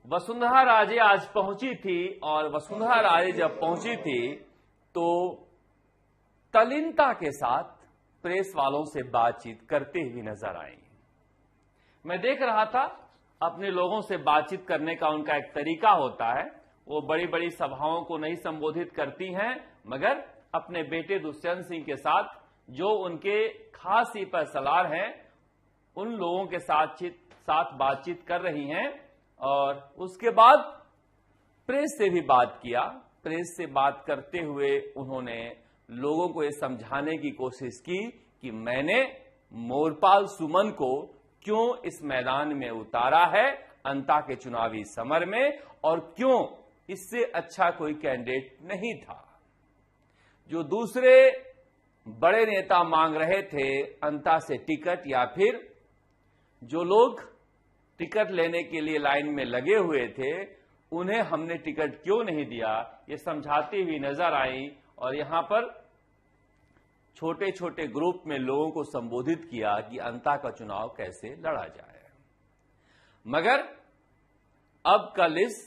वसुंधरा राजे आज पहुंची थी और वसुंधरा राजे जब पहुंची थी तो तल्लीनता के साथ प्रेस वालों से बातचीत करते हुए नजर आई। मैं देख रहा था अपने लोगों से बातचीत करने का उनका एक तरीका होता है। वो बड़ी बड़ी सभाओं को नहीं संबोधित करती हैं, मगर अपने बेटे दुष्यंत सिंह के साथ जो उनके खास ही पर सलार हैं उन लोगों के साथ बातचीत कर रही हैं। और उसके बाद प्रेस से भी बात किया। प्रेस से बात करते हुए उन्होंने लोगों को यह समझाने की कोशिश की कि मैंने मोरपाल सुमन को क्यों इस मैदान में उतारा है अंता के चुनावी समर में, और क्यों इससे अच्छा कोई कैंडिडेट नहीं था। जो दूसरे बड़े नेता मांग रहे थे अंता से टिकट, या फिर जो लोग टिकट लेने के लिए लाइन में लगे हुए थे, उन्हें हमने टिकट क्यों नहीं दिया, ये समझाती हुई नजर आई। और यहां पर छोटे छोटे ग्रुप में लोगों को संबोधित किया कि अंता का चुनाव कैसे लड़ा जाए। मगर अब कल इस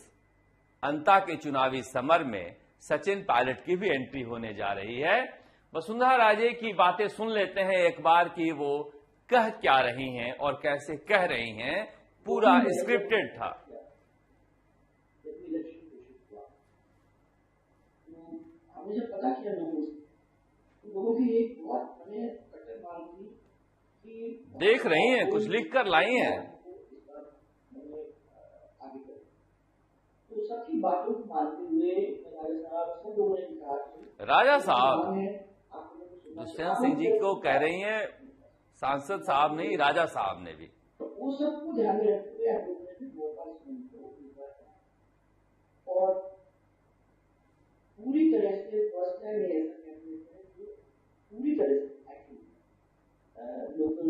अंता के चुनावी समर में सचिन पायलट की भी एंट्री होने जा रही है। वसुंधरा राजे की बातें सुन लेते हैं एक बार कि वो कह क्या रही हैं और कैसे कह रही हैं। पूरा स्क्रिप्टेड था। हमने जब पता किया लोगों की एक बहुत बड़े कट्टर मांग थी कि देख रही हैं, कुछ लिख कर लाई हैं। तो सबकी बातों को मानते हुए सब लोगों ने कहा, राजा साहब दुष्यंत सिंह जी को कह रही हैं, सांसद साहब नहीं, राजा साहब ने भी। तो वो सबको ध्यान में रखते हुए हम लोगों ने भी मोरपाल सुमन को और पूरी तरह से फर्स्ट टाइम पूरी तरह से लोकल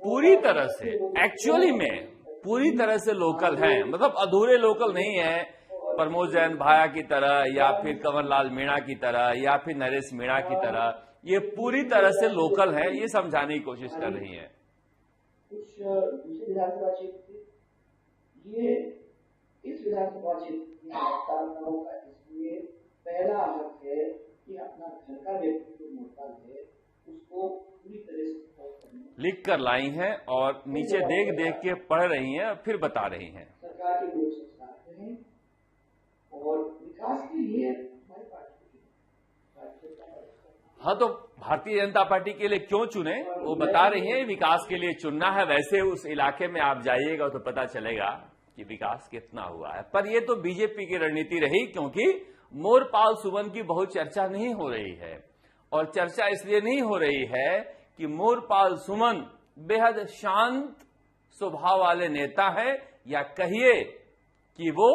पूरी तरह से एक्चुअली में पूरी तरह से लोकल हैं, मतलब अधूरे लोकल नहीं है। प्रमोद जैन भाया की तरह या फिर कंवरलाल मीणा की तरह या फिर नरेश मीणा की तरह, ये पूरी तरह से लोकल है, ये समझाने की कोशिश कर रही हैं। कुछ दूसरे विधानसभा क्षेत्र ये इस विधानसभा क्षेत्र का इसलिए पहला हक है कि अपना घर का व्यक्ति जो मोरपाल है उसको पूरी तरह से लिख कर लाई हैं और नीचे देख देख के पढ़ रही हैं, फिर बता रही हैं। सरकार के लोग संस्कार हैं और विकास के लिए हमारी पार्टी। हाँ, तो भारतीय जनता पार्टी के लिए क्यों चुने वो बता रही हैं। विकास के लिए चुनना है। वैसे उस इलाके में आप जाइएगा तो पता चलेगा कि विकास कितना हुआ है। पर ये तो बीजेपी की रणनीति रही, क्योंकि मोरपाल सुमन की बहुत चर्चा नहीं हो रही है। और चर्चा इसलिए नहीं हो रही है कि मोरपाल सुमन बेहद शांत स्वभाव वाले नेता है, या कहिए कि वो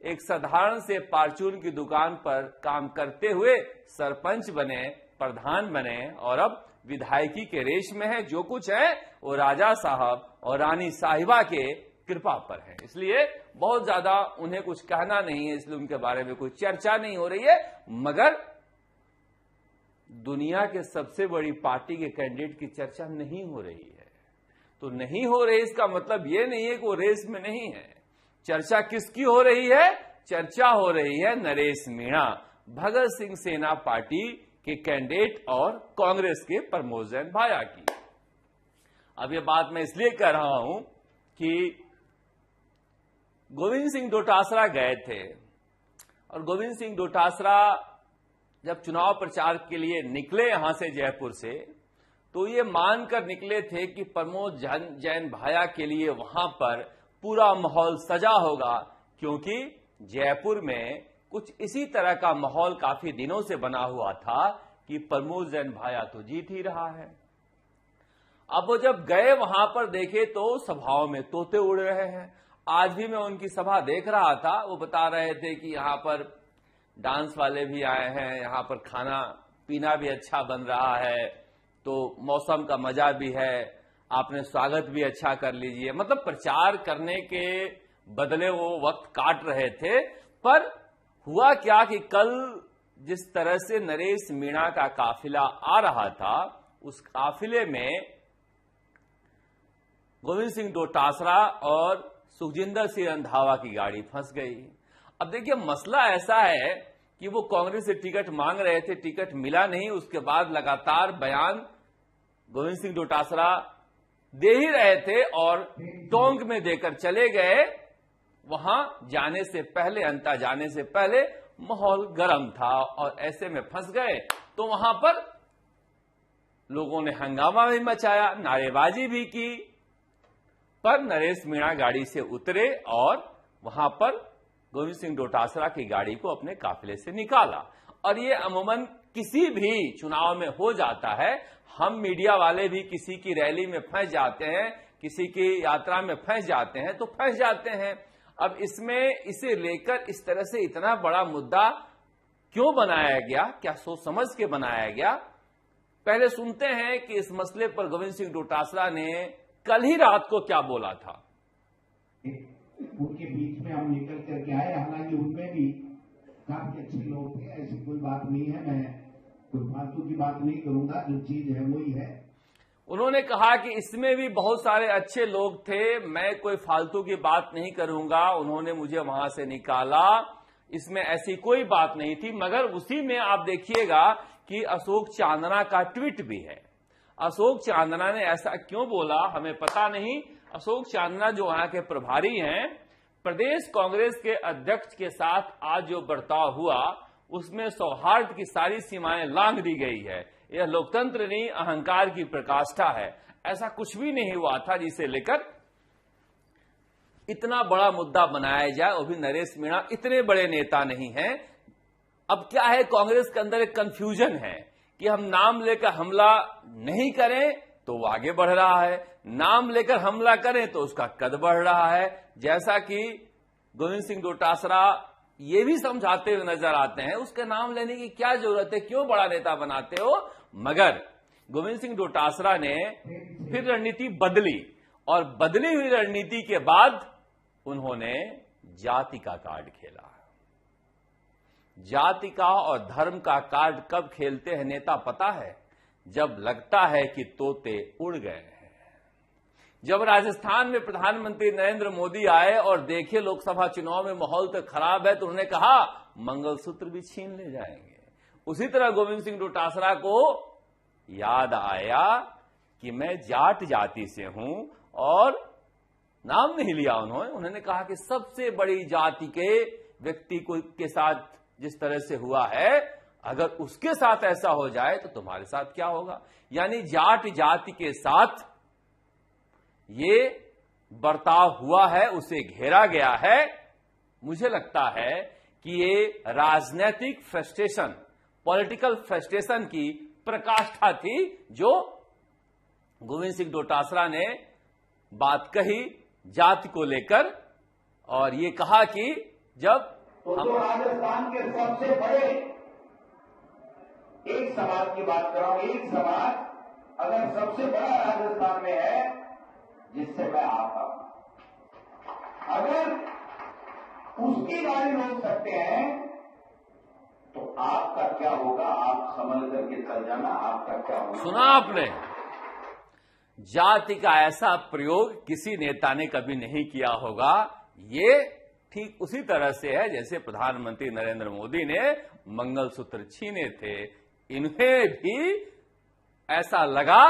एक साधारण से परचून की दुकान पर काम करते हुए सरपंच बने, प्रधान बने और अब विधायकी के रेस में है। जो कुछ है वो राजा साहब और रानी साहिबा के कृपा पर है, इसलिए बहुत ज्यादा उन्हें कुछ कहना नहीं है, इसलिए उनके बारे में कोई चर्चा नहीं हो रही है। मगर दुनिया के सबसे बड़ी पार्टी के कैंडिडेट की चर्चा नहीं हो रही है। तो नहीं हो रही इसका मतलब यह नहीं है कि वो रेस में नहीं है। चर्चा किसकी हो रही है? चर्चा हो रही है नरेश मीणा, भगत सिंह सेना पार्टी के कैंडिडेट और कांग्रेस के प्रमोद जैन भाया की। अब यह बात मैं इसलिए कह रहा हूं कि गोविंद सिंह डोटासरा गए थे और गोविंद सिंह डोटासरा जब चुनाव प्रचार के लिए निकले यहां से जयपुर से, तो ये मानकर निकले थे कि प्रमोद जैन भाया के लिए वहां पर पूरा माहौल सजा होगा, क्योंकि जयपुर में कुछ इसी तरह का माहौल काफी दिनों से बना हुआ था कि प्रमोद जैन भाया तो जीत ही रहा है। अब वो जब गए वहां पर देखे तो सभाओं में तोते उड़ रहे हैं। आज भी मैं उनकी सभा देख रहा था, वो बता रहे थे कि यहां पर डांस वाले भी आए हैं, यहां पर खाना पीना भी अच्छा बन रहा है, तो मौसम का मजा भी है, आपने स्वागत भी अच्छा कर लीजिए। मतलब प्रचार करने के बदले वो वक्त काट रहे थे। पर हुआ क्या कि कल जिस तरह से नरेश मीणा का काफिला आ रहा था, उस काफिले में गोविंद सिंह डोटासरा और सुखजिंदर सिंह रंधावा की गाड़ी फंस गई। अब देखिए मसला ऐसा है कि वो कांग्रेस से टिकट मांग रहे थे, टिकट मिला नहीं, उसके बाद लगातार बयान गोविंद सिंह डोटासरा दे ही रहे थे और टोंक में देकर चले गए। वहां जाने से पहले, अंता जाने से पहले माहौल गर्म था और ऐसे में फंस गए तो वहां पर लोगों ने हंगामा भी मचाया, नारेबाजी भी की, पर नरेश मीणा गाड़ी से उतरे और वहां पर गोविंद सिंह डोटासरा की गाड़ी को अपने काफिले से निकाला। और ये अमूमन किसी भी चुनाव में हो जाता है। हम मीडिया वाले भी किसी की रैली में फंस जाते हैं, किसी की यात्रा में फंस जाते हैं तो फंस जाते हैं। अब इसमें इसे लेकर इस तरह से इतना बड़ा मुद्दा क्यों बनाया गया, क्या सोच समझ के बनाया गया? पहले सुनते हैं कि इस मसले पर गोविंद सिंह डोटासरा ने कल ही रात को क्या बोला था। उनके बीच में हम निकल करके आए, हालांकि उनमें भी काफी अच्छे लोग थे, ऐसी कोई बात नहीं है, मैं कोई फालतू की बात नहीं करूंगा, जो चीज है वही है। उन्होंने कहा कि इसमें भी बहुत सारे अच्छे लोग थे, मैं कोई फालतू की बात नहीं करूंगा, उन्होंने मुझे वहां से निकाला, इसमें ऐसी कोई बात नहीं थी। मगर उसी में आप देखिएगा कि अशोक चांदना का ट्वीट भी है। अशोक चांदना ने ऐसा क्यों बोला हमें पता नहीं। अशोक चांदना जो वहां के प्रभारी हैं, प्रदेश कांग्रेस के अध्यक्ष के साथ आज जो बर्ताव हुआ उसमें सौहार्द की सारी सीमाएं लांघ दी गई है। यह लोकतंत्र नहीं, अहंकार की प्रकाष्ठा है। ऐसा कुछ भी नहीं हुआ था जिसे लेकर इतना बड़ा मुद्दा बनाया जाए। और भी नरेश मीणा इतने बड़े नेता नहीं हैं। अब क्या है, कांग्रेस के अंदर एक कंफ्यूजन है कि हम नाम लेकर हमला नहीं करें तो वो आगे बढ़ रहा है, नाम लेकर हमला करें तो उसका कद बढ़ रहा है। जैसा कि गोविंद सिंह डोटासरा ये भी समझाते हुए नजर आते हैं, उसका नाम लेने की क्या जरूरत है, क्यों बड़ा नेता बनाते हो। मगर गोविंद सिंह डोटासरा ने फिर रणनीति बदली और बदली हुई रणनीति के बाद उन्होंने जाति का कार्ड खेला। जाति का और धर्म का कार्ड कब खेलते हैं नेता पता है? जब लगता है कि तोते उड़ गए हैं। जब राजस्थान में प्रधानमंत्री नरेंद्र मोदी आए और देखे लोकसभा चुनाव में माहौल तो खराब है तो उन्होंने कहा मंगलसूत्र भी छीन ले जाएंगे। उसी तरह गोविंद सिंह डोटासरा को याद आया कि मैं जाट जाति से हूं और नाम नहीं लिया उन्होंने कहा कि सबसे बड़ी जाति के व्यक्ति को के साथ जिस तरह से हुआ है, अगर उसके साथ ऐसा हो जाए तो तुम्हारे साथ क्या होगा। यानी जाट जाति के साथ ये बर्ताव हुआ है, उसे घेरा गया है। मुझे लगता है कि ये राजनीतिक फ्रस्ट्रेशन, पॉलिटिकल फ्रस्ट्रेशन की प्रकाष्ठा थी जो गोविंद सिंह डोटासरा ने बात कही जाति को लेकर। और ये कहा कि जब तो राजस्थान के सबसे बड़े एक समाज की बात कर रहा हूं, एक समाज अगर सबसे बड़ा राजस्थान में है जिससे मैं आता हूं, अगर उसकी गाड़ी रोक सकते हैं तो आपका क्या होगा, आप समझ करके चल जाना, आपका क्या होगा। सुना आपने, जाति का ऐसा प्रयोग किसी नेता ने कभी नहीं किया होगा। ये ठीक उसी तरह से है जैसे प्रधानमंत्री नरेंद्र मोदी ने मंगलसूत्र छीने थे। इन्हें भी ऐसा लगा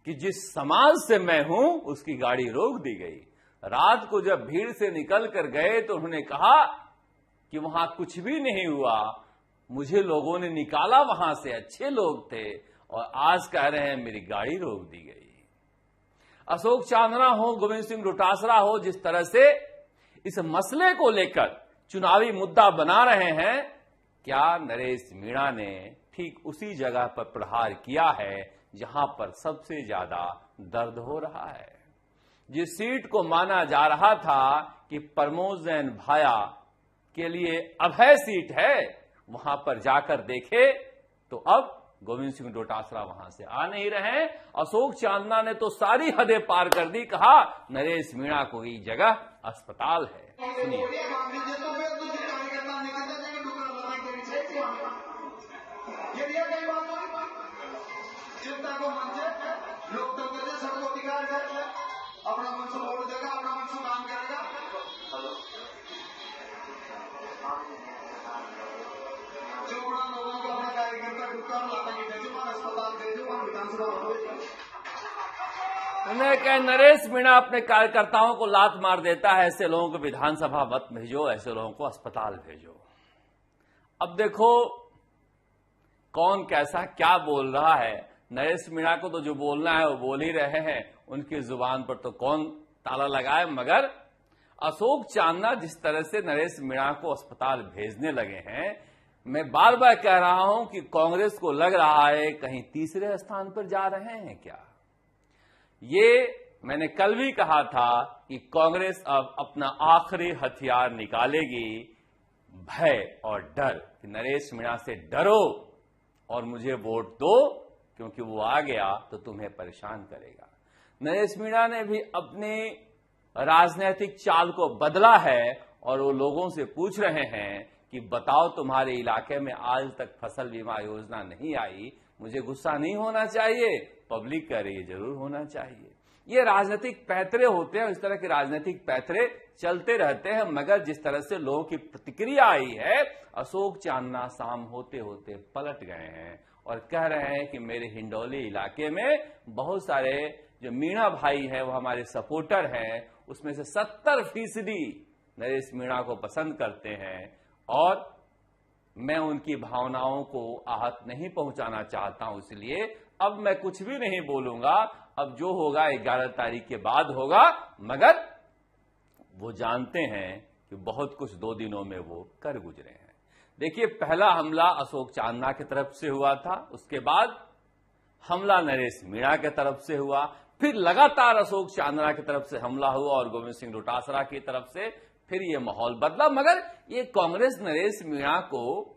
कि जिस समाज से मैं हूं उसकी गाड़ी रोक दी गई। रात को जब भीड़ से निकल कर गए तो उन्होंने कहा कि वहां कुछ भी नहीं हुआ, मुझे लोगों ने निकाला वहां से, अच्छे लोग थे, और आज कह रहे हैं मेरी गाड़ी रोक दी गई। अशोक चांदना हो, गोविंद सिंह डोटासरा हो, जिस तरह से इस मसले को लेकर चुनावी मुद्दा बना रहे हैं, क्या नरेश मीणा ने ठीक उसी जगह पर प्रहार किया है जहां पर सबसे ज्यादा दर्द हो रहा है। जिस सीट को माना जा रहा था कि प्रमोद जैन भाया के लिए अभय सीट है, वहां पर जाकर देखे तो अब गोविंद सिंह डोटासरा वहां से आ नहीं रहे। अशोक चांदना ने तो सारी हदें पार कर दी, कहा नरेश मीणा को ये जगह अस्पताल है। सुनिए। लोकतंत्र सर्वोधिकार है, अपना मन से वोट देगा, अपना मन से काम करेगा। उन्हें कहे नरेश मीणा अपने कार्यकर्ताओं को लात मार देता है, ऐसे लोगों को विधानसभा मत भेजो, ऐसे लोगों को अस्पताल भेजो। अब देखो कौन कैसा क्या बोल रहा है। नरेश मीणा को तो जो बोलना है वो बोल ही रहे हैं, उनकी जुबान पर तो कौन ताला लगाए, मगर अशोक चांदना जिस तरह से नरेश मीणा को अस्पताल भेजने लगे हैं, मैं बार बार कह रहा हूं कि कांग्रेस को लग रहा है कहीं तीसरे स्थान पर जा रहे हैं क्या। ये मैंने कल भी कहा था कि कांग्रेस अब अपना आखिरी हथियार निकालेगी, भय और डर, कि नरेश मीणा से डरो और मुझे वोट दो, क्योंकि वो आ गया तो तुम्हें परेशान करेगा। नरेश मीणा ने भी अपनी राजनीतिक चाल को बदला है और वो लोगों से पूछ रहे हैं कि बताओ तुम्हारे इलाके में आज तक फसल बीमा योजना नहीं आई, मुझे गुस्सा नहीं होना चाहिए, पब्लिक कह रही है जरूर होना चाहिए। ये राजनीतिक पैतरे होते हैं, इस तरह के राजनीतिक पैतरे चलते रहते हैं, मगर जिस तरह से लोगों की प्रतिक्रिया आई है, अशोक चांदना शाम होते होते पलट गए हैं और कह रहे हैं कि मेरे हिंडौली इलाके में बहुत सारे जो मीणा भाई है वो हमारे सपोर्टर हैं, उसमें से 70% नरेश मीणा को पसंद करते हैं और मैं उनकी भावनाओं को आहत नहीं पहुंचाना चाहता हूं, इसलिए अब मैं कुछ भी नहीं बोलूंगा, अब जो होगा 11 तारीख के बाद होगा। मगर वो जानते हैं कि बहुत कुछ 2 दिनों में वो कर गुजरे हैं। देखिए, पहला हमला अशोक चांदना की तरफ से हुआ था, उसके बाद हमला नरेश मीणा की तरफ से हुआ, फिर लगातार अशोक चांदना की तरफ से हमला हुआ और गोविंद सिंह डोटासरा की तरफ से, फिर ये माहौल बदला। मगर ये कांग्रेस नरेश मीणा को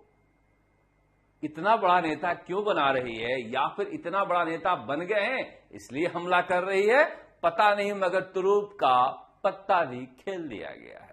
इतना बड़ा नेता क्यों बना रही है, या फिर इतना बड़ा नेता बन गए हैं इसलिए हमला कर रही है, पता नहीं, मगर तुरूप का पत्ता भी खेल दिया गया है।